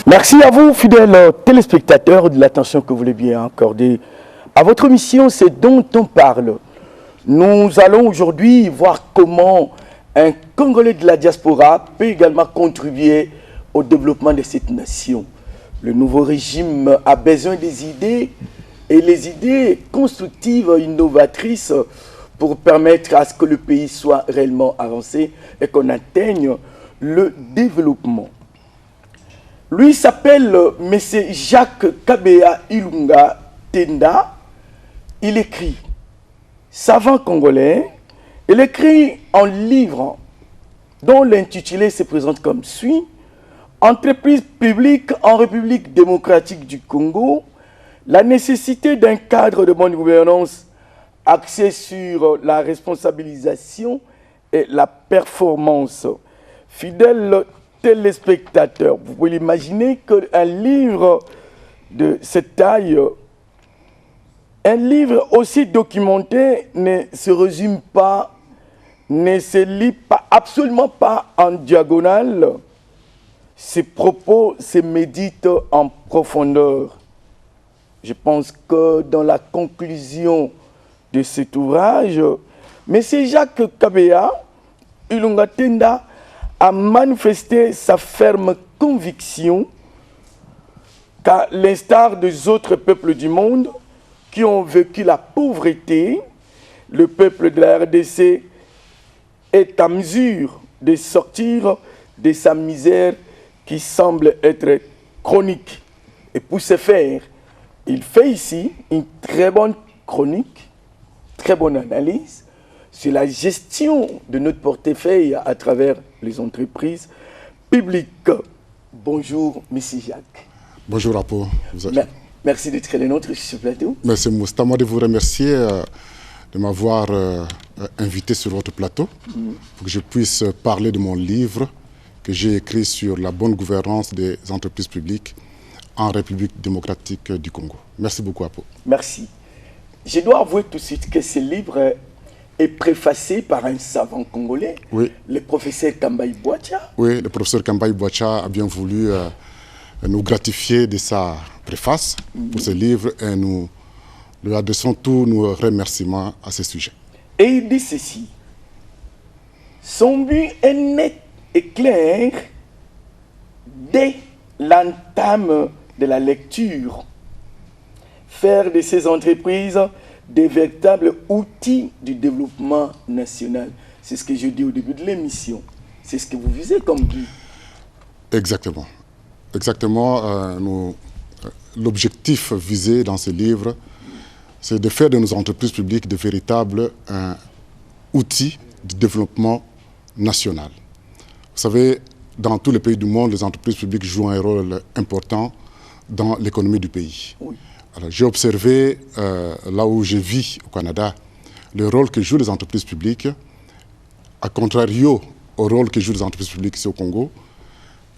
Merci à vous, fidèles téléspectateurs, de l'attention que vous voulez bien accorder à votre mission, c'est dont on parle. Nous allons aujourd'hui voir comment un Congolais de la diaspora peut également contribuer au développement de cette nation. Le nouveau régime a besoin des idées et les idées constructives, innovatrices pour permettre à ce que le pays soit réellement avancé et qu'on atteigne le développement. Lui s'appelle M. Jacques Kabea Ilunga Tenda. Il écrit, savant congolais, il écrit un livre dont l'intitulé se présente comme suit: Entreprise publique en République démocratique du Congo, la nécessité d'un cadre de bonne gouvernance axé sur la responsabilisation et la performance. Fidèles téléspectateurs, vous pouvez imaginer qu'un livre de cette taille, un livre aussi documenté ne se résume pas, ne se lit pas, absolument pas en diagonale. Ces propos se méditent en profondeur. Je pense que dans la conclusion de cet ouvrage, M. Jacques Kabea Ilunga Tenda a manifesté sa ferme conviction qu'à l'instar des autres peuples du monde qui ont vécu la pauvreté, le peuple de la RDC est à mesure de sortir de sa misère qui semble être chronique. Et pour ce faire, il fait ici une très bonne chronique, très bonne analyse sur la gestion de notre portefeuille à travers les entreprises publiques. Bonjour, M. Jacques. Bonjour, Apo. Merci d'être le nôtre sur ce plateau. Merci, c'est à moi de vous remercier de m'avoir invité sur votre plateau pour que je puisse parler de mon livre que j'ai écrit sur la bonne gouvernance des entreprises publiques en République démocratique du Congo. Merci beaucoup, Apo. Merci. Je dois avouer tout de suite que ce livre est préfacé par un savant congolais, oui, le professeur Kambaï Bouacha. Oui, le professeur Kambaï Bouacha a bien voulu nous gratifier de sa préface pour ce livre et nous lui adressons tous nos remerciements à ce sujet. Et il dit ceci: son but est net et clair dès l'entame de la lecture. Faire de ces entreprises des véritables outils du développement national. C'est ce que je dis au début de l'émission. C'est ce que vous visez comme but. Exactement. Exactement. L'objectif visé dans ce livre, c'est de faire de nos entreprises publiques de véritables outils de développement national. Vous savez, dans tous les pays du monde, les entreprises publiques jouent un rôle important dans l'économie du pays. Oui. J'ai observé, là où je vis au Canada, le rôle que jouent les entreprises publiques, à contrario au rôle que jouent les entreprises publiques ici au Congo.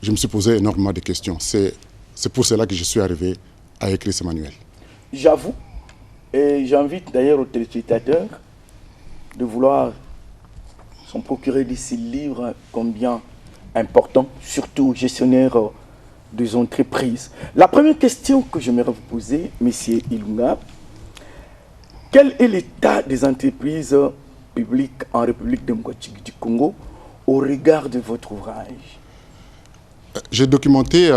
Je me suis posé énormément de questions. C'est pour cela que je suis arrivé à écrire ce manuel. J'avoue, et j'invite d'ailleurs aux téléspectateurs de vouloir s'en procurer de ces livres combien importants, surtout aux gestionnaires des entreprises. La première question que j'aimerais vous poser, M. Ilunga, quel est l'état des entreprises publiques en République démocratique du Congo au regard de votre ouvrage? J'ai documenté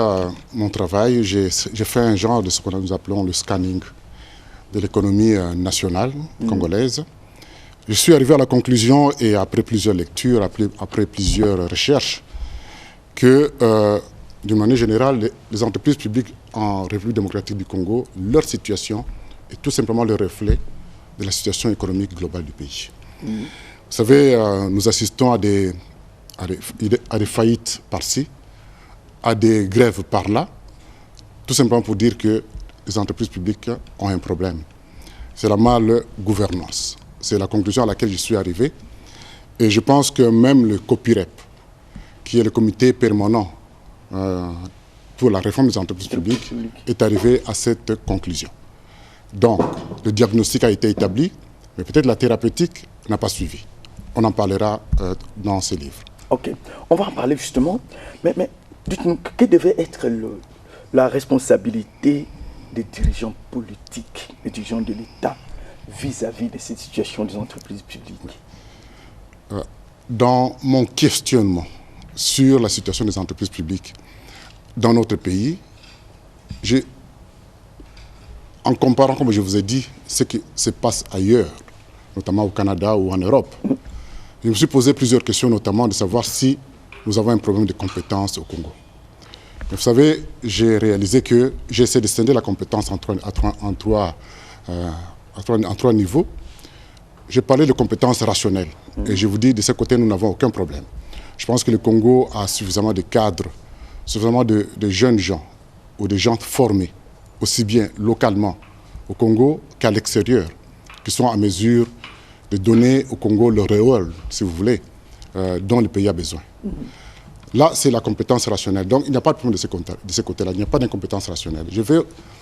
mon travail, j'ai fait un genre de ce que nous appelons le scanning de l'économie nationale congolaise. Je suis arrivé à la conclusion, et après plusieurs lectures, après plusieurs recherches, que d'une manière générale, les entreprises publiques en République démocratique du Congo, leur situation est tout simplement le reflet de la situation économique globale du pays. Vous savez, nous assistons à des faillites par-ci, à des grèves par-là, tout simplement pour dire que les entreprises publiques ont un problème. C'est la mal-gouvernance. C'est la conclusion à laquelle je suis arrivé. Et je pense que même le COPIREP, qui est le comité permanent pour la réforme des entreprises publiques, est arrivé à cette conclusion. Donc, le diagnostic a été établi, mais peut-être la thérapeutique n'a pas suivi. On en parlera dans ce livre. Ok, on va en parler justement, mais dites-nous, quel devait être la responsabilité des dirigeants politiques, des dirigeants de l'État vis-à-vis de cette situation des entreprises publiques? Dans mon questionnement sur la situation des entreprises publiques dans notre pays, en comparant, comme je vous ai dit, ce qui se passe ailleurs, notamment au Canada ou en Europe, je me suis posé plusieurs questions, notamment de savoir si nous avons un problème de compétences au Congo. Mais vous savez, j'ai réalisé que j'essaie de scinder la compétence en trois niveaux. J'ai parlé de compétences rationnelles. Et je vous dis, de ce côté, nous n'avons aucun problème. Je pense que le Congo a suffisamment de cadres, suffisamment de jeunes gens ou de gens formés, aussi bien localement au Congo qu'à l'extérieur, qui sont à mesure de donner au Congo le rôle, si vous voulez, dont le pays a besoin. Là, c'est la compétence rationnelle. Donc, il n'y a pas de problème de ce côté-là. Il n'y a pas d'incompétence rationnelle. Je vais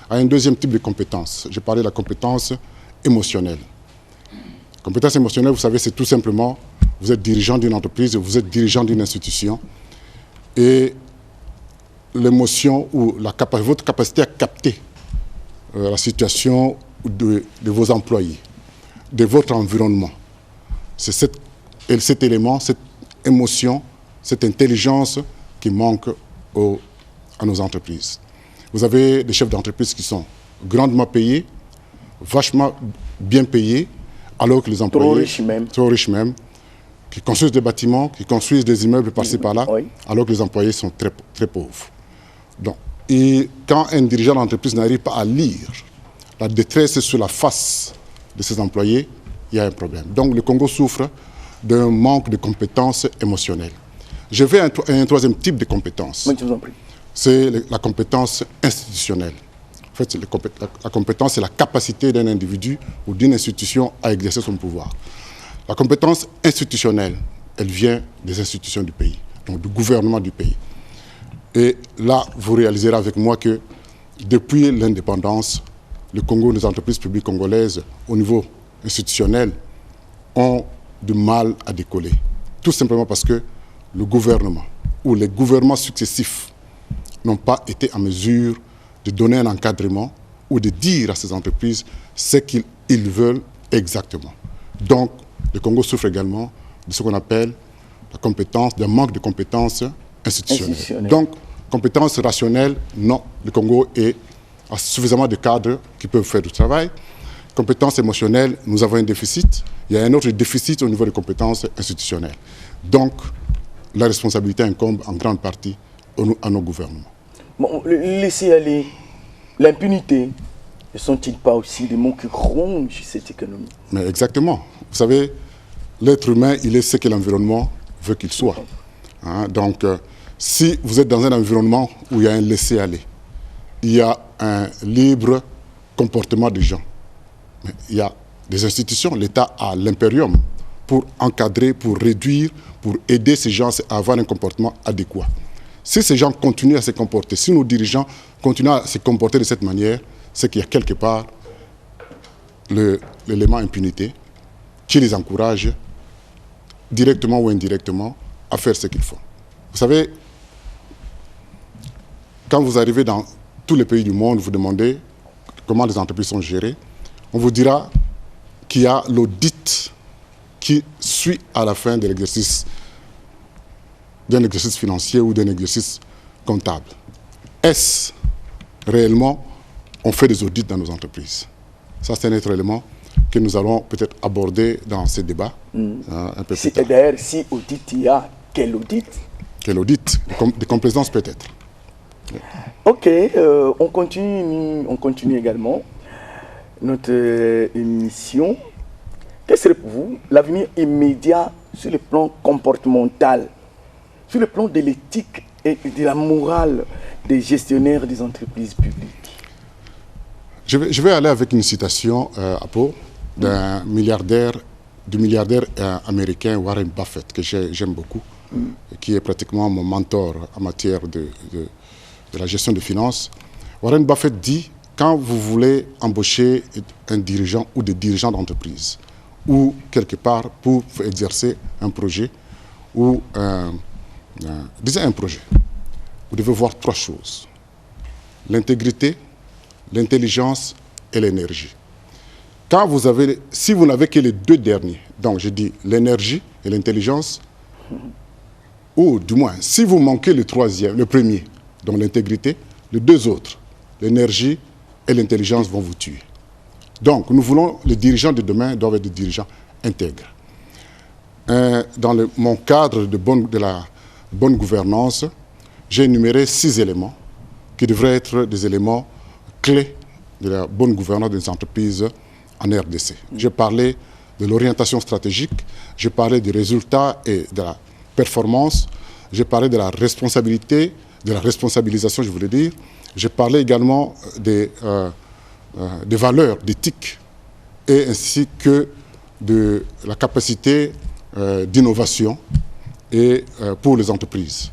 à un deuxième type de compétence. J'ai parlé de la compétence émotionnelle. Compétence émotionnelle, vous savez, c'est tout simplement, vous êtes dirigeant d'une entreprise, vous êtes dirigeant d'une institution, et l'émotion ou votre capacité à capter la situation de vos employés, de votre environnement. C'est cet élément, cette émotion, cette intelligence qui manque à nos entreprises. Vous avez des chefs d'entreprise qui sont grandement payés, vachement bien payés, alors que les employés, trop riches même, qui construisent des bâtiments, qui construisent des immeubles par-ci par-là, oui, alors que les employés sont très, très pauvres. Donc, et quand un dirigeant d'entreprise n'arrive pas à lire la détresse sur la face de ses employés, il y a un problème. Donc le Congo souffre d'un manque de compétences émotionnelles. Je vais à un troisième type de compétence. Oui, je vous en prie. C'est la compétence institutionnelle. En fait, la compétence, c'est la capacité d'un individu ou d'une institution à exercer son pouvoir. La compétence institutionnelle, elle vient des institutions du pays, donc du gouvernement du pays. Et là, vous réaliserez avec moi que depuis l'indépendance, le Congo, les entreprises publiques congolaises, au niveau institutionnel, ont du mal à décoller. Tout simplement parce que le gouvernement ou les gouvernements successifs n'ont pas été en mesure de donner un encadrement ou de dire à ces entreprises ce qu'ils veulent exactement. Donc, le Congo souffre également de ce qu'on appelle d'un manque de compétences institutionnelles. Donc, compétences rationnelles, non. Le Congo a suffisamment de cadres qui peuvent faire du travail. Compétences émotionnelles, nous avons un déficit. Il y a un autre déficit au niveau des compétences institutionnelles. Donc, la responsabilité incombe en grande partie à nos gouvernements. Bon, laisser aller, l'impunité, ne sont-ils pas aussi des mots qui rongent cette économie? Mais exactement. Vous savez, l'être humain, il est ce que l'environnement veut qu'il soit. Hein? Donc, si vous êtes dans un environnement où il y a un laisser-aller, il y a un libre comportement des gens, mais il y a des institutions, l'État a l'impérium pour encadrer, pour réduire, pour aider ces gens à avoir un comportement adéquat. Si ces gens continuent à se comporter, si nos dirigeants continuent à se comporter de cette manière, c'est qu'il y a quelque part l'élément impunité qui les encourage, directement ou indirectement, à faire ce qu'ils font. Vous savez, quand vous arrivez dans tous les pays du monde, vous demandez comment les entreprises sont gérées, on vous dira qu'il y a l'audit qui suit à la fin de l'exercice, d'un exercice financier ou d'un exercice comptable. Est-ce réellement on fait des audits dans nos entreprises? Ça, c'est un autre élément que nous allons peut-être aborder dans ces débats un peu plus tard. D'ailleurs, si audit il y a, quel audit? Quel audit? De complaisance peut-être. Ok, on continue également notre émission. Quel serait pour vous l'avenir immédiat sur le plan comportemental, sur le plan de l'éthique et de la morale des gestionnaires des entreprises publiques? Je vais aller avec une citation à Pau du milliardaire américain Warren Buffett, que j'aime beaucoup, qui est pratiquement mon mentor en matière de la gestion des finances. Warren Buffett dit, quand vous voulez embaucher un dirigeant ou des dirigeants d'entreprise, ou quelque part pour exercer un projet, ou disons un projet, vous devez voir trois choses. l'intégrité, l'intelligence et l'énergie. Si vous n'avez que les deux derniers, donc je dis l'énergie et l'intelligence, ou du moins, si vous manquez le troisième, le premier, donc l'intégrité, les deux autres, l'énergie et l'intelligence vont vous tuer. Donc, nous voulons, les dirigeants de demain doivent être des dirigeants intègres. Dans mon cadre de la bonne gouvernance, j'ai énuméré 6 éléments qui devraient être des éléments clés de la bonne gouvernance des entreprises en RDC. J'ai parlé de l'orientation stratégique, j'ai parlé des résultats et de la performance, j'ai parlé de la responsabilité, de la responsabilisation, je voulais dire. J'ai parlé également des valeurs, d'éthique, et ainsi que de la capacité d'innovation et pour les entreprises.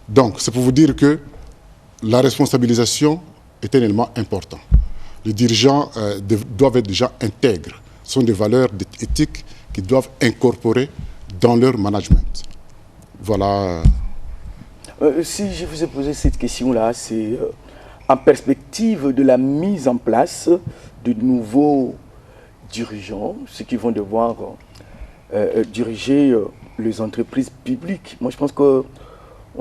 Donc, c'est pour vous dire que la responsabilisation est un élément important. Les dirigeants doivent être déjà intègres. Ce sont des valeurs éthiques qu'ils doivent incorporer dans leur management. Voilà. Si je vous ai posé cette question-là, c'est en perspective de la mise en place de nouveaux dirigeants, ceux qui vont devoir diriger les entreprises publiques. Moi, je pense qu'on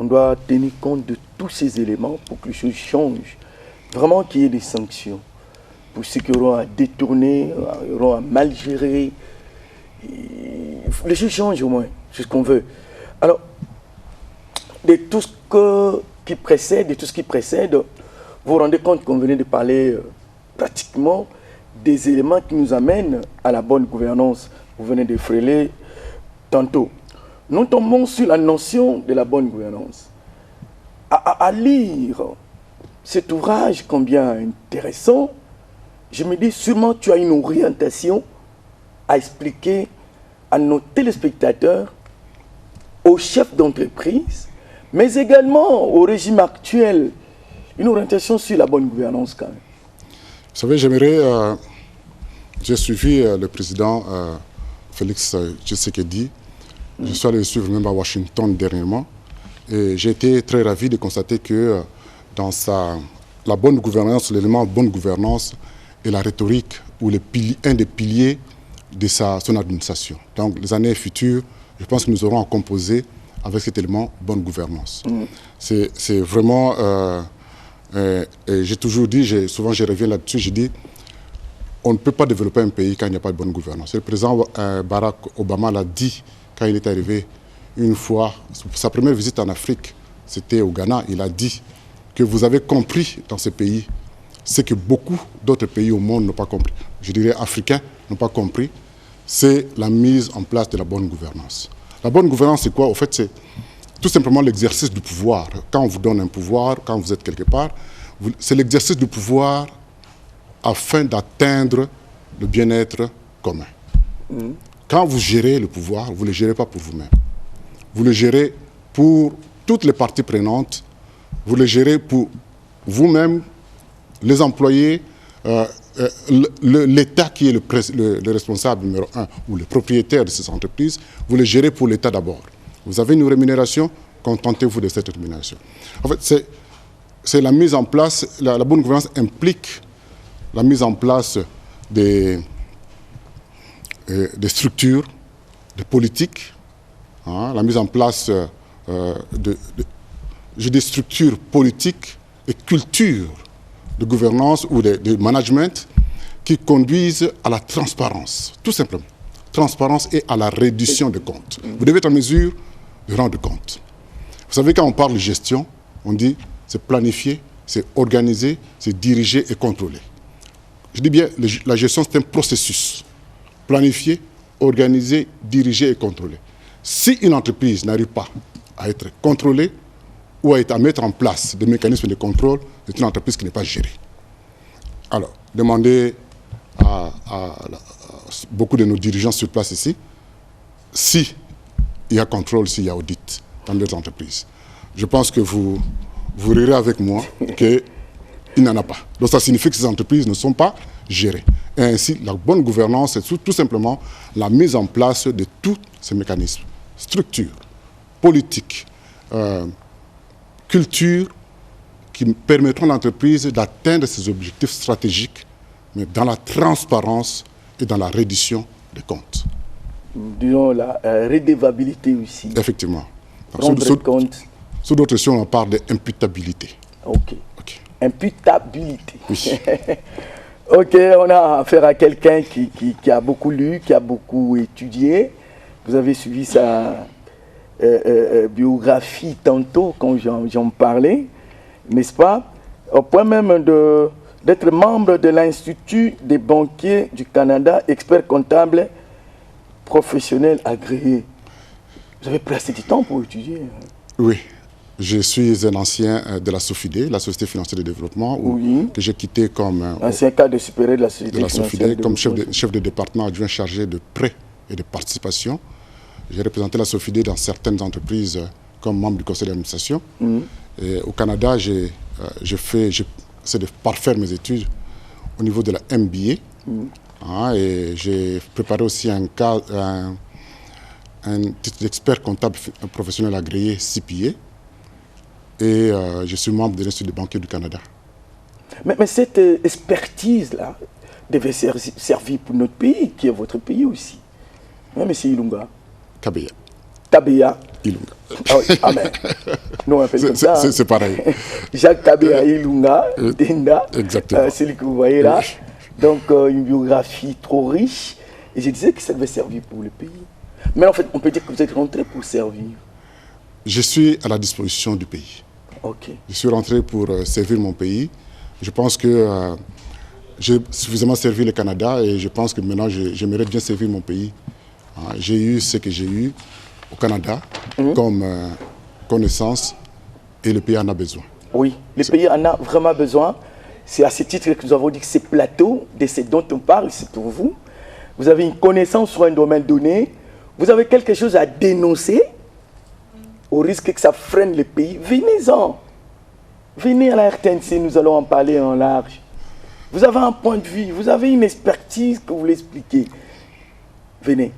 doit tenir compte de tous ces éléments pour que les choses changent. Vraiment qu'il y ait des sanctions pour ceux qui auront à détourner, auront à mal gérer. Les choses changent au moins, c'est ce qu'on veut. Alors, de tout ce qui précède, vous vous rendez compte qu'on venait de parler pratiquement des éléments qui nous amènent à la bonne gouvernance. Vous venez de frêler tantôt. Nous tombons sur la notion de la bonne gouvernance. À lire cet ouvrage combien intéressant, je me dis sûrement tu as une orientation à expliquer à nos téléspectateurs, aux chefs d'entreprise, mais également au régime actuel, une orientation sur la bonne gouvernance quand même. Vous savez, j'ai suivi le président Félix Tshisekedi. Je suis allé le suivre même à Washington dernièrement. Et j'ai été très ravi de constater que dans la bonne gouvernance, l'élément bonne gouvernance est la rhétorique ou un des piliers de son administration. Donc les années futures, je pense que nous aurons à composer avec cet élément bonne gouvernance. C'est vraiment... j'ai toujours dit, souvent je reviens là-dessus, je dis, on ne peut pas développer un pays quand il n'y a pas de bonne gouvernance. Le président Barack Obama l'a dit quand il est arrivé une fois, sa première visite en Afrique, c'était au Ghana, il a dit que vous avez compris dans ce pays ce que beaucoup d'autres pays au monde n'ont pas compris. Je dirais africains n'ont pas compris, c'est la mise en place de la bonne gouvernance. La bonne gouvernance, c'est quoi? Au fait, c'est tout simplement l'exercice du pouvoir. Quand on vous donne un pouvoir, quand vous êtes quelque part, c'est l'exercice du pouvoir afin d'atteindre le bien-être commun. Quand vous gérez le pouvoir, vous ne le gérez pas pour vous-même. Vous le gérez pour toutes les parties prenantes. Vous le gérez pour vous-même, les employés, l'État qui est le responsable numéro 1 ou le propriétaire de ces entreprises. Vous le gérez pour l'État d'abord. Vous avez une rémunération, contentez-vous de cette rémunération. En fait, c'est la mise en place, la bonne gouvernance implique la mise en place des structures, des politiques, la mise en place des structures politiques et culture de gouvernance ou de management qui conduisent à la transparence, tout simplement. Transparence et à la reddition de comptes. Vous devez être en mesure de rendre compte. Vous savez, quand on parle de gestion, on dit c'est planifier, c'est organiser, c'est diriger et contrôler. Je dis bien, la gestion, c'est un processus. Planifier, organiser, diriger et contrôler. Si une entreprise n'arrive pas à être contrôlée ou à mettre en place des mécanismes de contrôle, c'est une entreprise qui n'est pas gérée. Alors, demandez à beaucoup de nos dirigeants sur place ici, s'il y a contrôle, s'il y a audit dans leurs entreprises. Je pense que vous rirez avec moi qu'il n'y en a pas. Donc ça signifie que ces entreprises ne sont pas gérées. Et ainsi, la bonne gouvernance, c'est tout simplement la mise en place de tous ces mécanismes. Structure, politique, culture, qui permettront à l'entreprise d'atteindre ses objectifs stratégiques, mais dans la transparence et dans la reddition des comptes. Disons la redevabilité aussi. Effectivement. Donc, Rendre compte. sous d'autres questions, on parle d'imputabilité. Ok. Imputabilité. Oui. Ok, on a affaire à quelqu'un qui a beaucoup lu, qui a beaucoup étudié. Vous avez suivi sa biographie tantôt quand j'en parlais, n'est-ce pas? Au point même d'être membre de l'Institut des banquiers du Canada, expert comptable, professionnel agréé. Vous avez pris assez de temps pour étudier? Oui. Je suis un ancien de la SOFIDE, la Société financière de développement, que j'ai quitté comme ancien cadre supérieur de la Société financière comme chef de département adjoint chargé de prêts et de participation. J'ai représenté la SOFIDE dans certaines entreprises comme membre du conseil d'administration. Et au Canada, j'ai essayé de parfaire mes études au niveau de la MBA. Et j'ai préparé aussi un titre d'expert comptable professionnel agréé CPA. Et je suis membre de l'Institut des banquiers du Canada. Mais cette expertise-là devait servir pour notre pays, qui est votre pays aussi. Hein, M. Ilunga? Kabeya. Kabeya. Ilunga. Ah oui, amen. Nous, on appelle comme ça. C'est pareil. Jacques Kabeya Ilunga, Denda. Exactement. Celui que vous voyez là. Donc, une biographie trop riche. Et je disais que ça devait servir pour le pays. Mais en fait, on peut dire que vous êtes rentré pour servir. Je suis à la disposition du pays. Ok. Je suis rentré pour servir mon pays. Je pense que j'ai suffisamment servi le Canada et je pense que maintenant j'aimerais bien servir mon pays. J'ai eu ce que j'ai eu au Canada comme connaissance et le pays en a besoin. Oui, le pays en a vraiment besoin. C'est à ce titre que nous avons dit que ces plateaux, de ce dont on parle, c'est pour vous. Vous avez une connaissance sur un domaine donné. Vous avez quelque chose à dénoncer. Au risque que ça freine le pays, venez-en. Venez à la RTNC, nous allons en parler en large. Vous avez un point de vue, vous avez une expertise que vous voulez expliquer. Venez.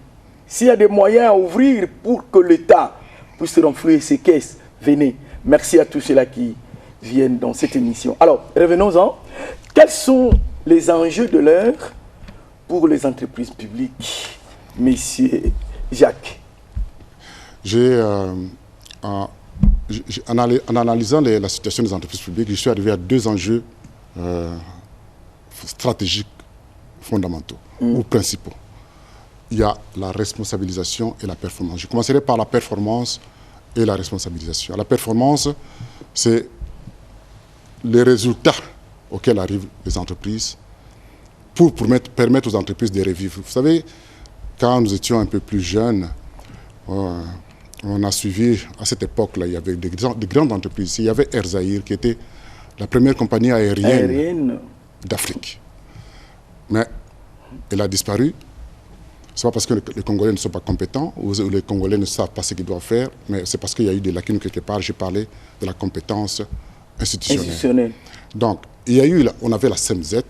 S'il y a des moyens à ouvrir pour que l'État puisse renflouer ses caisses, venez. Merci à tous ceux-là qui viennent dans cette émission. Alors, revenons-en. Quels sont les enjeux de l'heure pour les entreprises publiques, Monsieur Jacques? En analysant la situation des entreprises publiques, je suis arrivé à deux enjeux stratégiques fondamentaux ou principaux. Il y a la responsabilisation et la performance. Je commencerai par la performance et la responsabilisation. La performance, c'est les résultats auxquels arrivent les entreprises pour permettre aux entreprises de revivre. Vous savez, quand nous étions un peu plus jeunes, on a suivi, à cette époque-là, il y avait de grandes entreprises. Il y avait Air Zaïre, qui était la première compagnie aérienne d'Afrique. Mais elle a disparu. Ce n'est pas parce que les Congolais ne sont pas compétents ou les Congolais ne savent pas ce qu'ils doivent faire, mais c'est parce qu'il y a eu des lacunes quelque part. J'ai parlé de la compétence institutionnelle. Donc, on avait la SEMZ,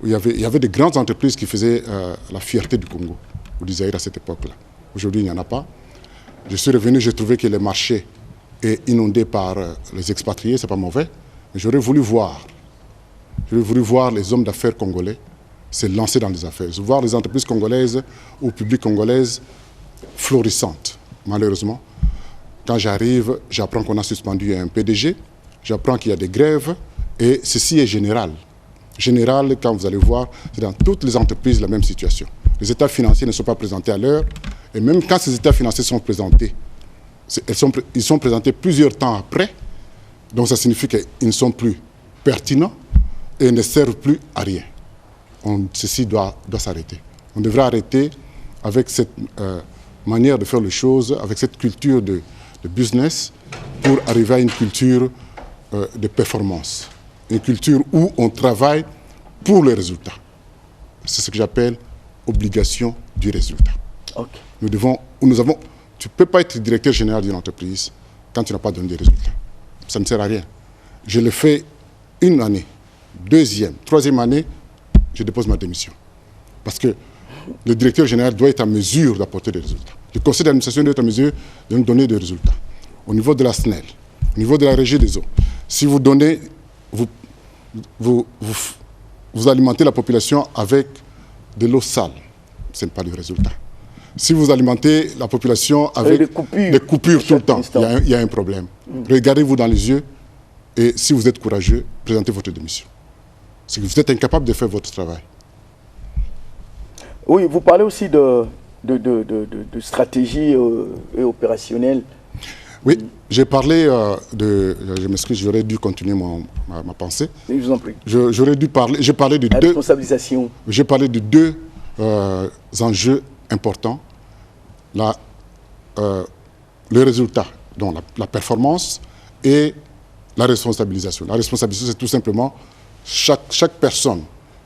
où il y avait de grandes entreprises qui faisaient la fierté du Congo, ou du Zaïre à cette époque-là. Aujourd'hui, il n'y en a pas. Je suis revenu, j'ai trouvé que le marché est inondé par les expatriés, ce n'est pas mauvais. Mais j'aurais voulu voir les hommes d'affaires congolais se lancer dans les affaires, voir les entreprises congolaises ou publiques congolaises florissantes. Malheureusement, quand j'arrive, j'apprends qu'on a suspendu un PDG, j'apprends qu'il y a des grèves, et ceci est général. Général, quand vous allez voir, c'est dans toutes les entreprises la même situation. Les états financiers ne sont pas présentés à l'heure, et même quand ces états financiers sont présentés, ils sont présentés plusieurs temps après, donc ça signifie qu'ils ne sont plus pertinents et ne servent plus à rien. Ceci doit s'arrêter. On devrait arrêter avec cette manière de faire les choses, avec cette culture de business, pour arriver à une culture de performance. Une culture où on travaille pour les résultats. C'est ce que j'appelle obligation du résultat. Okay. Tu ne peux pas être directeur général d'une entreprise quand tu n'as pas donné des résultats. Ça ne sert à rien. Je le fais une année, deuxième, troisième année, je dépose ma démission. Parce que le directeur général doit être en mesure d'apporter des résultats. Le conseil d'administration doit être en mesure de nous donner des résultats. Au niveau de la SNEL, au niveau de la régie des eaux. Si vous donnez, vous alimentez la population avec de l'eau sale, ce n'est pas le résultat. Si vous alimentez la population avec des coupures tout le temps, il y a un problème. Regardez-vous dans les yeux et si vous êtes courageux, présentez votre démission. Si vous êtes incapable de faire votre travail. Oui, vous parlez aussi de stratégie opérationnelle. Oui, j'ai parlé je m'excuse, j'aurais dû continuer ma pensée. Je vous en prie. J'aurais dû parler, j'ai parlé de deux... responsabilisation. J'ai parlé de deux enjeux importants. Le résultat, donc la performance et la responsabilisation. La responsabilisation, c'est tout simplement chaque personne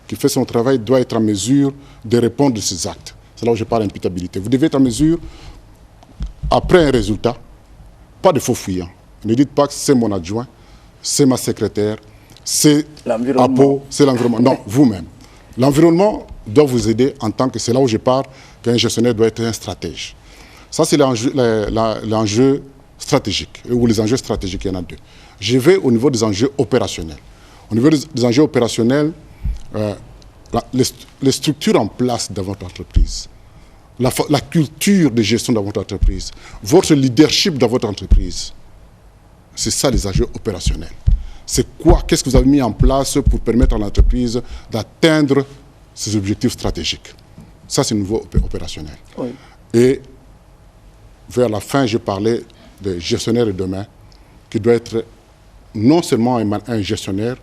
qui fait son travail doit être en mesure de répondre de ses actes. C'est là où je parle d'imputabilité. Vous devez être en mesure, après un résultat, pas de faux fuyants. Ne dites pas que c'est mon adjoint, c'est ma secrétaire, c'est APO, c'est l'environnement. Non, vous-même. L'environnement doit vous aider en tant que... C'est là où je parle qu'un gestionnaire doit être un stratège. Ça, c'est l'enjeu stratégique, ou les enjeux stratégiques, il y en a deux. Je vais au niveau des enjeux opérationnels. Au niveau des enjeux opérationnels, les structures en place dans votre entreprise, la culture de gestion dans votre entreprise, votre leadership dans votre entreprise, c'est ça les enjeux opérationnels. C'est quoi, qu'est-ce que vous avez mis en place pour permettre à l'entreprise d'atteindre ses objectifs stratégiques. Ça, c'est le niveau opérationnel. Oui. Et vers la fin, je parlais de gestionnaire de demain, qui doit être non seulement un gestionnaire,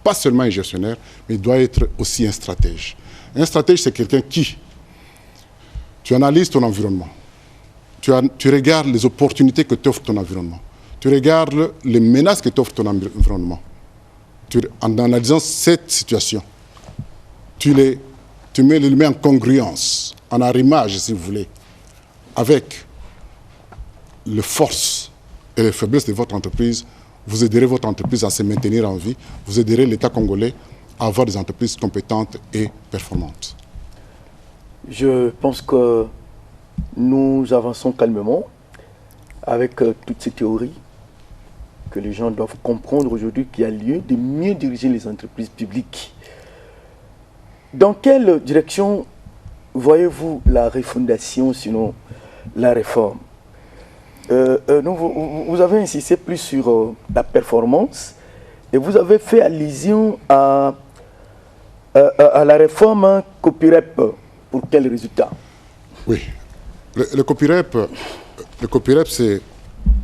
pas seulement un gestionnaire, mais il doit être aussi un stratège. Un stratège, c'est quelqu'un qui, tu analyses ton environnement, tu regardes les opportunités que t'offre ton environnement, tu regardes les menaces que t'offre ton environnement. En analysant cette situation, tu les mets en congruence, en arrimage, si vous voulez, avec les forces et les faiblesses de votre entreprise. Vous aiderez votre entreprise à se maintenir en vie, vous aiderez l'État congolais à avoir des entreprises compétentes et performantes. Je pense que nous avançons calmement avec toutes ces théories que les gens doivent comprendre aujourd'hui qu'il y a lieu de mieux diriger les entreprises publiques. Dans quelle direction voyez-vous la refondation, sinon la réforme? Vous avez insisté plus sur la performance et vous avez fait allusion à la réforme COPIREP. Pour quel résultat? Oui, le COPIREP, c'est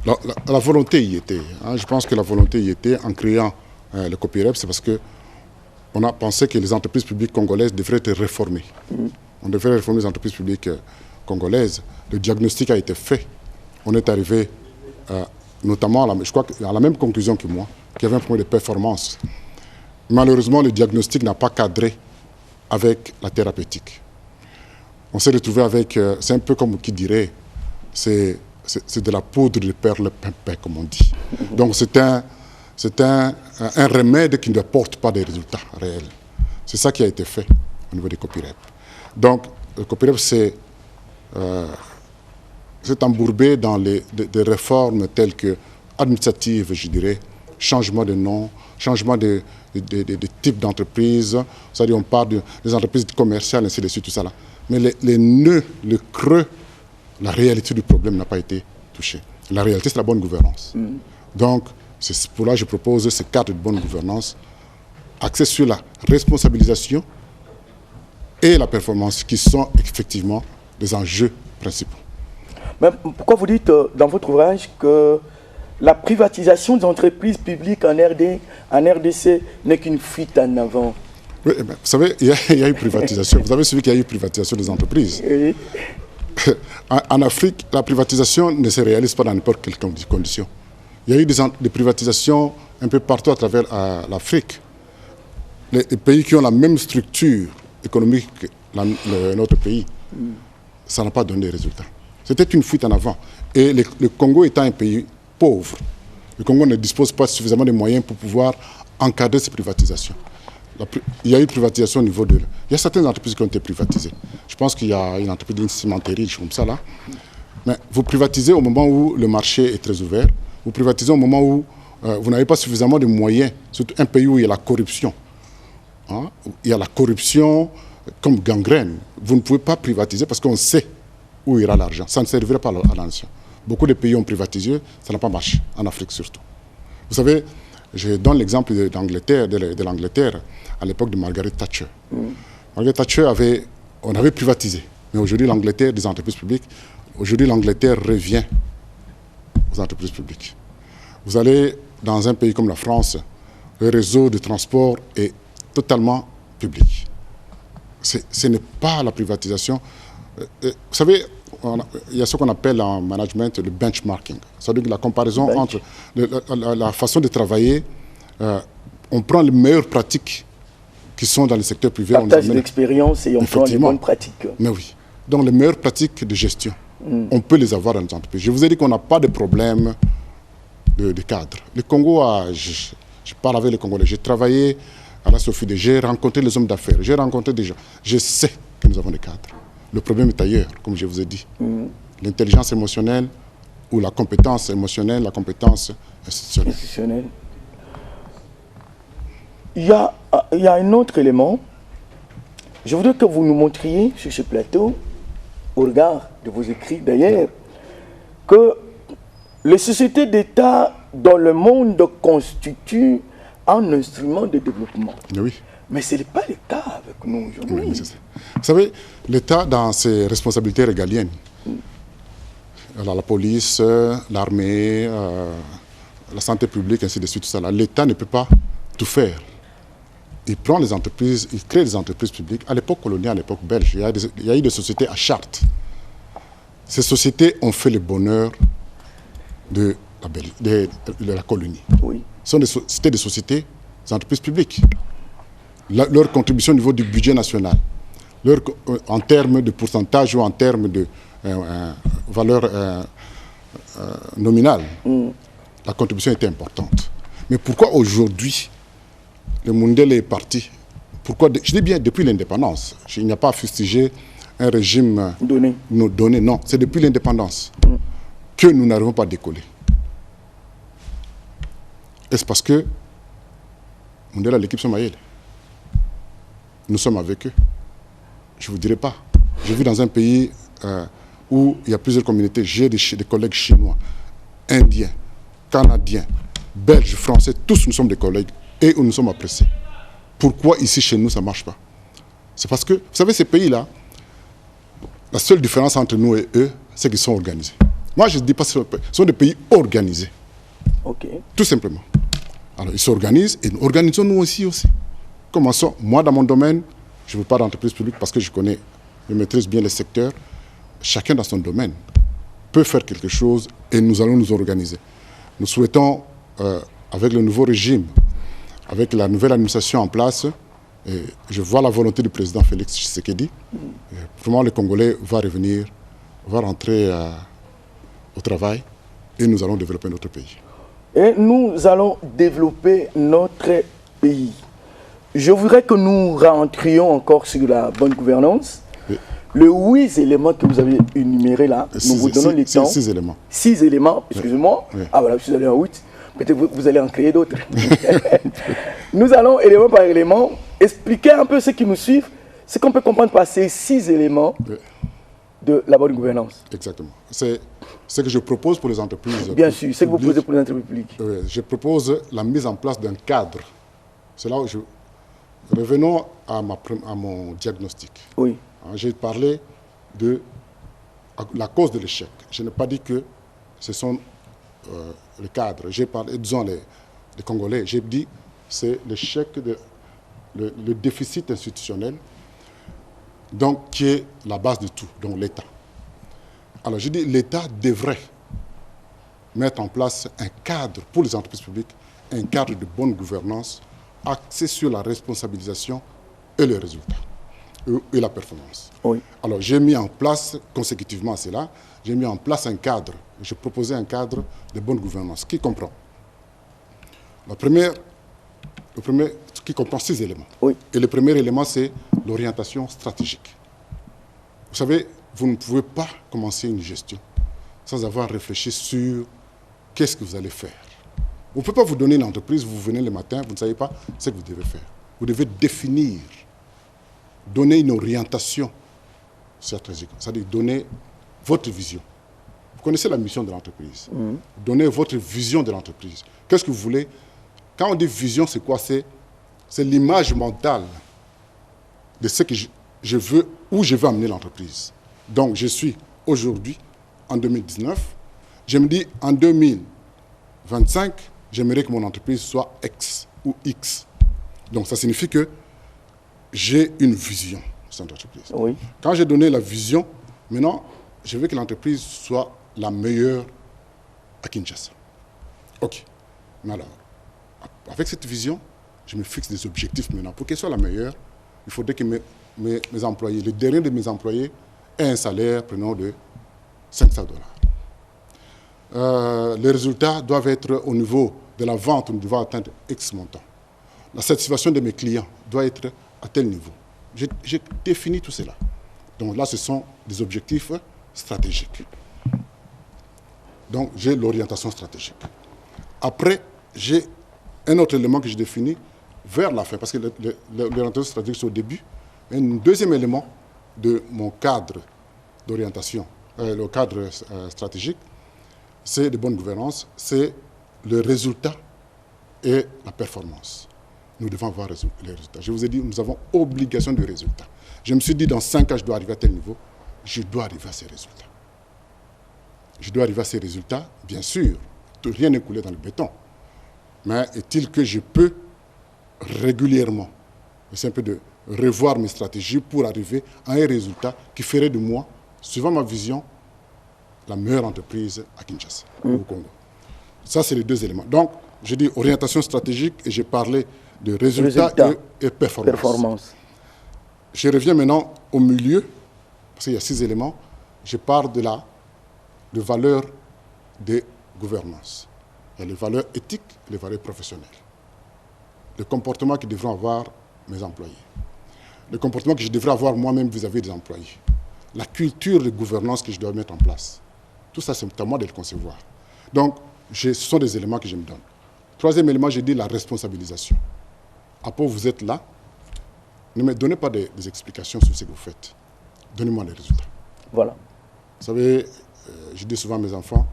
la volonté y était. Hein. Je pense que la volonté y était en créant le COPIREP, c'est parce qu'on a pensé que les entreprises publiques congolaises devraient être réformées. On devrait réformer les entreprises publiques congolaises. Le diagnostic a été fait. On est arrivé notamment, je crois, à la même conclusion que moi, qu'il y avait un problème de performance. Malheureusement, le diagnostic n'a pas cadré avec la thérapeutique. On s'est retrouvé avec, c'est un peu comme qui dirait, c'est de la poudre de perlimpinpin, comme on dit. Donc c'est un remède qui ne porte pas des résultats réels. C'est ça qui a été fait au niveau des COPIREP. Donc le COPIREP, c'est embourbé dans des réformes telles que administratives, je dirais, changement de nom, changement de type d'entreprise. C'est-à-dire on parle des entreprises commerciales, ainsi de suite, tout ça là. Mais les nœuds, le creux, la réalité du problème n'a pas été touchée. La réalité, c'est la bonne gouvernance. Donc, c'est pour là que je propose ces cadres de bonne gouvernance axés sur la responsabilisation et la performance, qui sont effectivement des enjeux principaux. Mais pourquoi vous dites dans votre ouvrage que la privatisation des entreprises publiques en RDC n'est qu'une fuite en avant? Oui, vous savez, il y a eu privatisation. Vous avez suivi qu'il y a eu privatisation des entreprises. Oui. En Afrique, la privatisation ne se réalise pas dans n'importe quelle condition. Il y a eu des privatisations un peu partout à travers l'Afrique. Les pays qui ont la même structure économique que notre pays, ça n'a pas donné de résultats. C'était une fuite en avant. Et le Congo étant un pays pauvre, le Congo ne dispose pas suffisamment de moyens pour pouvoir encadrer ces privatisations. Il y a eu privatisation au niveau de... Il y a certaines entreprises qui ont été privatisées. Je pense qu'il y a une entreprise d'une cimenterie, comme ça là. Mais vous privatisez au moment où le marché est très ouvert. Vous privatisez au moment où vous n'avez pas suffisamment de moyens, surtout un pays où il y a la corruption. Hein, il y a la corruption comme gangrène. Vous ne pouvez pas privatiser parce qu'on sait où ira l'argent. Ça ne servirait pas à la nation. Beaucoup de pays ont privatisé, ça n'a pas marché, en Afrique surtout. Vous savez, je donne l'exemple de l'Angleterre à l'époque de Margaret Thatcher. Margaret Thatcher on avait privatisé. Mais aujourd'hui, l'Angleterre, des entreprises publiques, aujourd'hui, l'Angleterre revient aux entreprises publiques. Vous allez dans un pays comme la France, le réseau de transport est totalement public. Ce n'est pas la privatisation. Vous savez, il y a ce qu'on appelle en management le benchmarking. C'est-à-dire la comparaison entre la façon de travailler. On prend les meilleures pratiques qui sont dans le secteur privé. Partage d'expérience et on prend les bonnes pratiques. Mais oui. Donc les meilleures pratiques de gestion, on peut les avoir dans les entreprises. Je vous ai dit qu'on n'a pas de problème de cadre. Le Congo je parle avec les Congolais. J'ai travaillé à la Sophie, j'ai rencontré les hommes d'affaires, j'ai rencontré des gens. Je sais que nous avons des cadres. Le problème est ailleurs, comme je vous ai dit. L'intelligence émotionnelle ou la compétence émotionnelle, la compétence institutionnelle. Il y a un autre élément. Je voudrais que vous nous montriez sur ce plateau, au regard de vos écrits d'ailleurs, que les sociétés d'État dans le monde constituent un instrument de développement. Oui. Mais ce n'est pas le cas avec nous aujourd'hui. Oui, vous savez, l'État, dans ses responsabilités régaliennes, la police, l'armée, la santé publique, ainsi de suite, l'État ne peut pas tout faire. Il prend les entreprises, il crée des entreprises publiques. À l'époque coloniale, à l'époque belge, il y a eu des sociétés à charte. Ces sociétés ont fait le bonheur de la colonie. Oui. C'était des sociétés, des entreprises publiques. Leur contribution au niveau du budget national, en termes de pourcentage ou en termes de valeur nominale, la contribution était importante. Mais pourquoi aujourd'hui le Mundele est parti? Pourquoi? Je dis bien depuis l'indépendance. Il n'y a pas à fustiger un régime donné. Non, c'est depuis l'indépendance que nous n'arrivons pas à décoller. Est-ce parce que Mundele a l'équipe Somayel? Nous sommes avec eux. Je ne vous dirai pas. J'ai vu dans un pays où il y a plusieurs communautés, j'ai des collègues chinois, indiens, canadiens, belges, français, tous nous sommes des collègues et nous sommes appréciés. Pourquoi ici chez nous ça ne marche pas? C'est parce que, vous savez, ces pays-là, la seule différence entre nous et eux, c'est qu'ils sont organisés. Moi, je ne dis pas que ce sont des pays organisés. Ok. Tout simplement. Alors, ils s'organisent et nous organisons nous aussi. Commençons. Moi, dans mon domaine, je ne veux pas d'entreprise publique parce que je maîtrise bien les secteurs. Chacun dans son domaine peut faire quelque chose et nous allons nous organiser. Nous souhaitons, avec le nouveau régime, avec la nouvelle administration en place, et je vois la volonté du président Félix Tshisekedi. Vraiment, le Congolais va rentrer au travail et nous allons développer notre pays. Et nous allons développer notre pays. Je voudrais que nous rentrions encore sur la bonne gouvernance. Oui. Les 8 éléments que vous avez énumérés là, nous vous donnons le temps. 6 éléments. 6 éléments, excusez-moi. Oui. Ah voilà, je suis allé en 8. Peut-être vous allez en créer d'autres. Nous allons, élément par élément, expliquer un peu ceux qui nous suivent, ce qu'on peut comprendre par ces 6 éléments de la bonne gouvernance. Exactement. C'est ce que je propose pour les entreprises. Bien sûr, c'est ce que vous proposez pour les entreprises publiques. Je propose la mise en place d'un cadre. C'est là où Revenons à mon diagnostic. Oui. J'ai parlé de la cause de l'échec. Je n'ai pas dit que ce sont les cadres. J'ai parlé, disons les Congolais. J'ai dit c'est l'échec, le déficit institutionnel, donc qui est la base de tout, donc l'État. Alors j'ai dit l'État devrait mettre en place un cadre pour les entreprises publiques, un cadre de bonne gouvernance axé sur la responsabilisation et les résultats et la performance. Oui. Alors j'ai mis en place, consécutivement à cela, j'ai mis en place un cadre. J'ai proposé un cadre de bonne gouvernance qui comprend le premier qui comprend 6 éléments. Oui. Et le premier élément, c'est l'orientation stratégique. Vous savez, vous ne pouvez pas commencer une gestion sans avoir réfléchi sur qu'est-ce que vous allez faire. On ne peut pas vous donner une entreprise, vous venez le matin, vous ne savez pas ce que vous devez faire. Vous devez définir, donner une orientation stratégique, c'est-à-dire donner votre vision. Vous connaissez la mission de l'entreprise. Donnez votre vision de l'entreprise. Qu'est-ce que vous voulez? Quand on dit vision, c'est quoi? C'est l'image mentale de ce que je veux, où je veux amener l'entreprise. Donc, je suis aujourd'hui, en 2019, je me dis, en 2025, j'aimerais que mon entreprise soit X ou X. Donc, ça signifie que j'ai une vision de cette entreprise. Oui. Quand j'ai donné la vision, maintenant, je veux que l'entreprise soit la meilleure à Kinshasa. OK. Mais alors, avec cette vision, je me fixe des objectifs maintenant. Pour qu'elle soit la meilleure, il faudrait que mes employés, le dernier de mes employés, aient un salaire, prenons, de $500. Les résultats doivent être au niveau de la vente, nous devons atteindre X montant. La satisfaction de mes clients doit être à tel niveau. J'ai défini tout cela. Donc là, ce sont des objectifs stratégiques. Donc, j'ai l'orientation stratégique. Après, j'ai un autre élément que j'ai défini vers la fin, parce que l'orientation stratégique, c'est au début. Un deuxième élément de mon cadre d'orientation, le cadre stratégique, c'est de bonne gouvernance, c'est le résultat et la performance. Nous devons avoir les résultats. Je vous ai dit, nous avons obligation de résultats. Je me suis dit, dans 5 ans, je dois arriver à tel niveau. Je dois arriver à ces résultats. Je dois arriver à ces résultats, bien sûr. Rien n'est coulé dans le béton. Mais est-il que je peux régulièrement essayer un peu de revoir mes stratégies pour arriver à un résultat qui ferait de moi, suivant ma vision, la meilleure entreprise à Kinshasa, au Congo. Ça, c'est les deux éléments. Donc, j'ai dit orientation stratégique et j'ai parlé de résultats et performance. Je reviens maintenant au milieu, parce qu'il y a 6 éléments. Je parle de valeurs de gouvernance. Il y a les valeurs éthiques et les valeurs professionnelles. Le comportement que devront avoir mes employés. Le comportement que je devrais avoir moi-même vis-à-vis des employés. La culture de gouvernance que je dois mettre en place. Tout ça, c'est à moi de le concevoir. Donc, ce sont des éléments que je me donne. Troisième élément, j'ai dit la responsabilisation. Après, vous êtes là. Ne me donnez pas des explications sur ce que vous faites. Donnez-moi les résultats. Voilà. Vous savez, je dis souvent à mes enfants,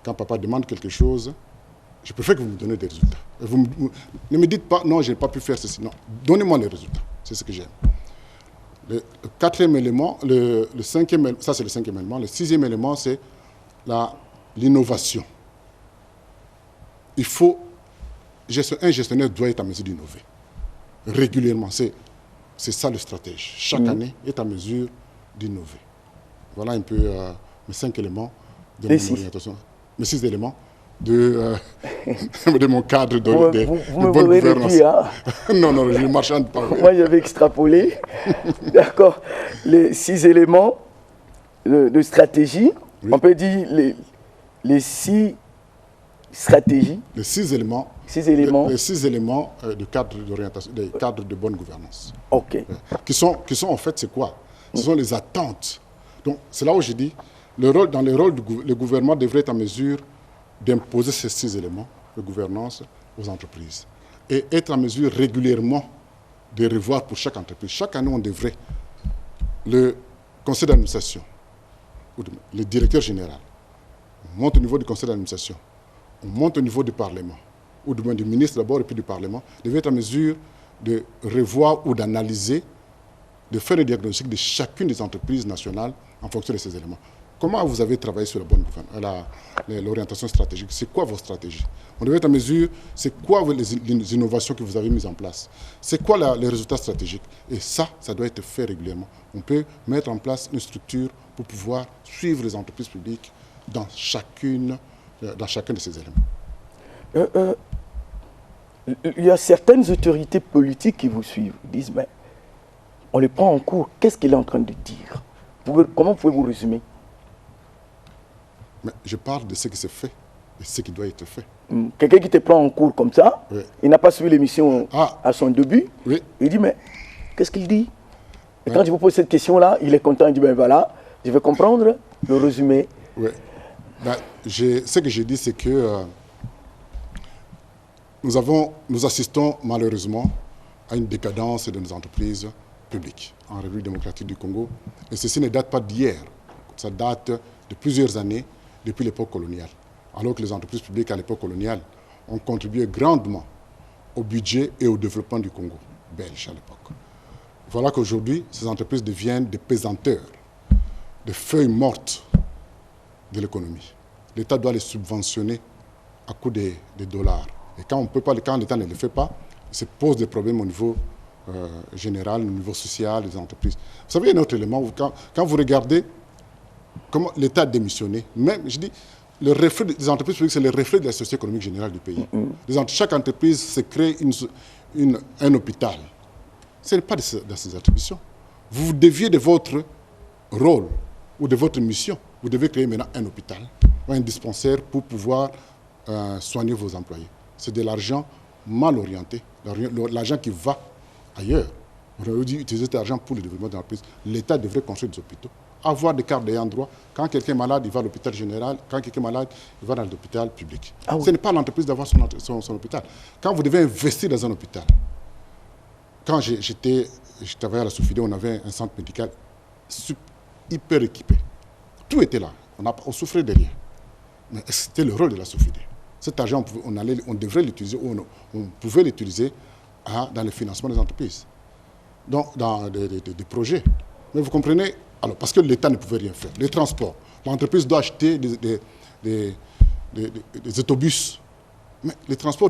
quand papa demande quelque chose, je préfère que vous me donnez des résultats. Ne me dites pas, non, je n'ai pas pu faire ceci. Non, donnez-moi les résultats. C'est ce que j'aime. Le quatrième élément, le cinquième élément, ça c'est le cinquième élément. Le sixième élément, c'est l'innovation. Un gestionnaire doit être à mesure d'innover. Régulièrement, c'est ça le stratège. Chaque année est à mesure d'innover. Voilà un peu mes 5 éléments de mon orientation. Mes 6 éléments de mon cadre de bonne gouvernance. Hein? Non, je ne marchande pas. Moi, j'avais extrapolé. D'accord. Les 6 éléments de stratégie. Oui. On peut dire les 6 stratégies. Les 6 éléments. 6 éléments. Les 6 éléments de cadre d'orientation, des cadres de bonne gouvernance. OK. Qui sont en fait, c'est quoi? Ce sont les attentes. Donc, c'est là où je dis, le gouvernement devrait être en mesure d'imposer ces 6 éléments de gouvernance aux entreprises. Et être en mesure régulièrement de revoir pour chaque entreprise. Chaque année, on devrait, le conseil d'administration, le directeur général, on monte au niveau du conseil d'administration, on monte au niveau du Parlement, ou du ministre d'abord et puis du Parlement, devrait être en mesure de revoir ou d'analyser, de faire le diagnostic de chacune des entreprises nationales en fonction de ces éléments. Comment vous avez travaillé sur la bonne gouvernance, l'orientation stratégique? C'est quoi vos stratégies? On devrait être en mesure, c'est quoi les innovations que vous avez mises en place? C'est quoi les résultats stratégiques? Et ça doit être fait régulièrement. On peut mettre en place une structure pour pouvoir suivre les entreprises publiques dans chacun de ces éléments. Il y a certaines autorités politiques qui vous suivent. Ils disent, mais on les prend en cours. Qu'est-ce qu'il est en train de dire? Comment pouvez-vous résumer? Mais je parle de ce qui s'est fait et ce qui doit être fait. Quelqu'un qui te prend en cours comme ça, oui. Il n'a pas suivi l'émission à son début, oui. Il dit, mais qu'est-ce qu'il dit? Et quand je vous pose cette question-là, il est content, il dit, ben voilà, je vais comprendre le résumé. Oui. Ben, ce que j'ai dit, c'est que nous assistons malheureusement à une décadence de nos entreprises publiques en République démocratique du Congo. Et ceci ne date pas d'hier, ça date de plusieurs années depuis l'époque coloniale. Alors que les entreprises publiques à l'époque coloniale ont contribué grandement au budget et au développement du Congo belge à l'époque. Voilà qu'aujourd'hui, ces entreprises deviennent des pesanteurs, des feuilles mortes de l'économie. L'État doit les subventionner à coup de dollars. Et quand l'État ne le fait pas, il se pose des problèmes au niveau général, au niveau social des entreprises. Vous savez, il y a un autre élément, quand vous regardez comment l'État a démissionné, même, je dis, le reflet des entreprises publiques, c'est le reflet de la société économique générale du pays. Chaque entreprise se crée un hôpital. Ce n'est pas de ces attributions. Vous vous déviez de votre rôle ou de votre mission. Vous devez créer maintenant un hôpital ou un dispensaire pour pouvoir soigner vos employés. C'est de l'argent mal orienté, l'argent qui va ailleurs. On aurait dit utiliser cet argent pour le développement de l'entreprise. L'État devrait construire des hôpitaux, avoir des cartes d'ayant droit. Quand quelqu'un est malade, il va à l'hôpital général. Quand quelqu'un est malade, il va dans l'hôpital public. Ah oui. Ce n'est pas l'entreprise d'avoir son hôpital. Quand vous devez investir dans un hôpital, quand je travaillais à la Soufidé, on avait un centre médical hyper équipé. Tout était là. On souffrait de rien. Mais c'était le rôle de la Soufidé. Cet argent, on devrait l'utiliser, on pouvait l'utiliser dans le financement des entreprises, donc dans des projets. Mais vous comprenez, alors, parce que l'État ne pouvait rien faire. Les transports, l'entreprise doit acheter des autobus. Mais les transports,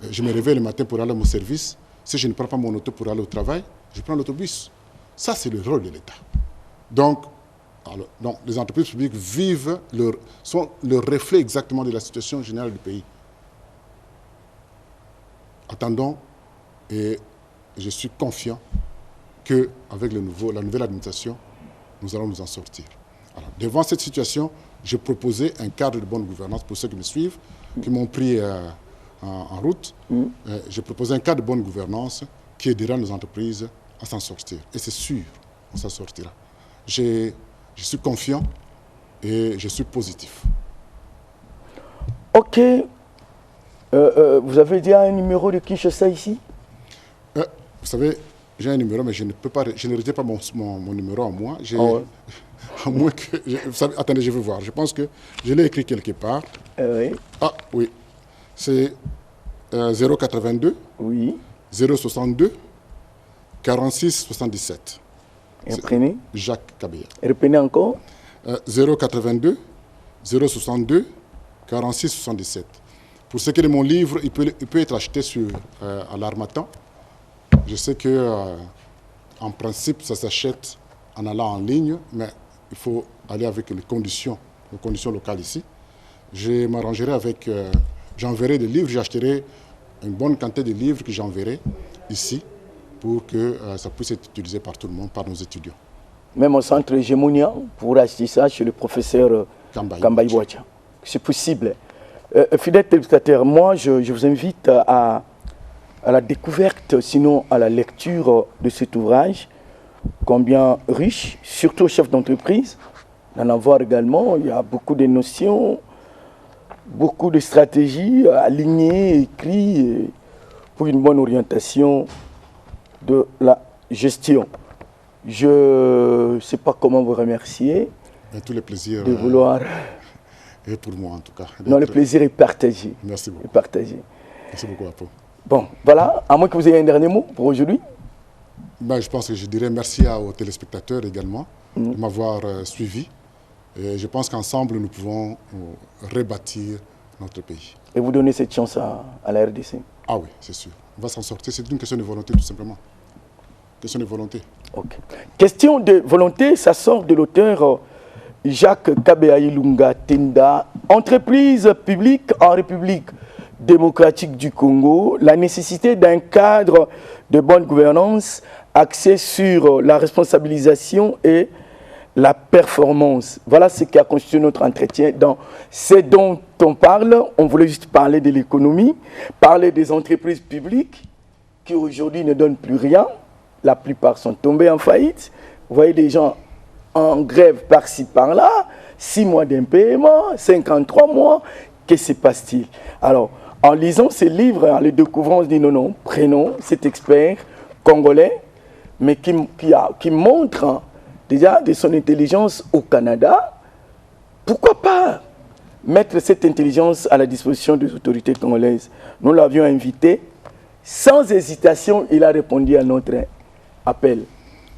je me réveille le matin pour aller à mon service. Si je ne prends pas mon auto pour aller au travail, je prends l'autobus. Ça, c'est le rôle de l'État. Donc, les entreprises publiques sont le reflet exactement de la situation générale du pays. Attendons, et je suis confiant qu'avec la nouvelle administration, nous allons nous en sortir. Alors, devant cette situation, j'ai proposé un cadre de bonne gouvernance pour ceux qui me suivent, qui m'ont pris en route. J'ai proposé un cadre de bonne gouvernance qui aidera nos entreprises à s'en sortir. Et c'est sûr, on s'en sortira. Je suis confiant et je suis positif. Ok. Vous avez déjà un numéro de Kinshasa ici? Vous savez, j'ai un numéro, mais je ne retiens pas mon numéro en moi. À moins que... attendez, je vais voir. Je pense que je l'ai écrit quelque part. Oui. Ah, oui. C'est 082 oui. 062 46 77. Reprenez. Jacques Kabeya. Reprenez encore. 082 062 46 77. Pour ce qui est de mon livre, il peut être acheté à l'Harmattan. Je sais que, en principe, ça s'achète en allant en ligne, mais il faut aller avec les conditions locales ici. Je m'arrangerai avec... j'enverrai des livres, j'achèterai une bonne quantité de livres que j'enverrai ici pour que ça puisse être utilisé par tout le monde, par nos étudiants. Même au centre Gémonia, pour acheter ça chez le professeur Kambaï Boacha. C'est possible. Fidèles téléspectateurs, moi je vous invite à la découverte, sinon à la lecture de cet ouvrage, combien riche, surtout aux chefs d'entreprise. D'en avoir également, il y a beaucoup de notions, beaucoup de stratégies alignées, écrites pour une bonne orientation de la gestion. Je ne sais pas comment vous remercier. Et tous les plaisirs. De vouloir... Et pour moi, en tout cas. Non, le plaisir est partagé. Merci beaucoup. Partagé. Merci beaucoup, Apo. Bon, voilà. À moins que vous ayez un dernier mot pour aujourd'hui. Je pense que je dirais merci aux téléspectateurs également de m'avoir suivi. Et je pense qu'ensemble, nous pouvons rebâtir notre pays. Et vous donnez cette chance à la RDC? Ah oui, c'est sûr. On va s'en sortir. C'est une question de volonté, tout simplement. Question de volonté. Ok. Question de volonté, ça sort de l'auteur Jacques Kabeya Ilunga Tenda. Entreprise publique en République démocratique du Congo, la nécessité d'un cadre de bonne gouvernance axé sur la responsabilisation et la performance. Voilà ce qui a constitué notre entretien dans ce dont on parle. On voulait juste parler de l'économie, parler des entreprises publiques qui aujourd'hui ne donnent plus rien. La plupart sont tombés en faillite. Vous voyez des gens en grève par-ci, par-là, 6 mois d'impaiement, 53 mois. Que se passe-t-il? Alors, En lisant ces livres, en les découvrant, on se dit non, non, prenons cet expert congolais, mais qui montre déjà de son intelligence au Canada. Pourquoi pas mettre cette intelligence à la disposition des autorités congolaises? Nous l'avions invité. Sans hésitation, il a répondu à notre appel.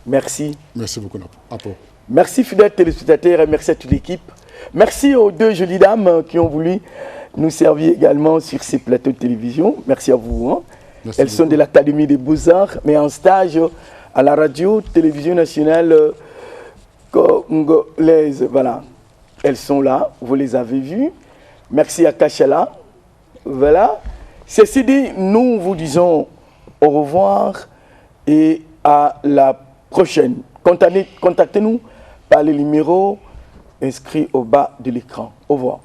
Merci. Merci beaucoup, Apo. Merci, fidèles téléspectateurs, et merci à toute l'équipe. Merci aux deux jolies dames qui ont voulu nous servir également sur ces plateaux de télévision. Merci à vous. Hein. Merci Elles beaucoup. sont de l'Académie des Beaux-Arts, mais en stage à la radio-télévision nationale congolaise. Voilà. Elles sont là, vous les avez vues. Merci à Kachala. Voilà. Ceci dit, nous vous disons au revoir et à la prochaine. Contactez-nous par les numéros inscrits au bas de l'écran. Au revoir.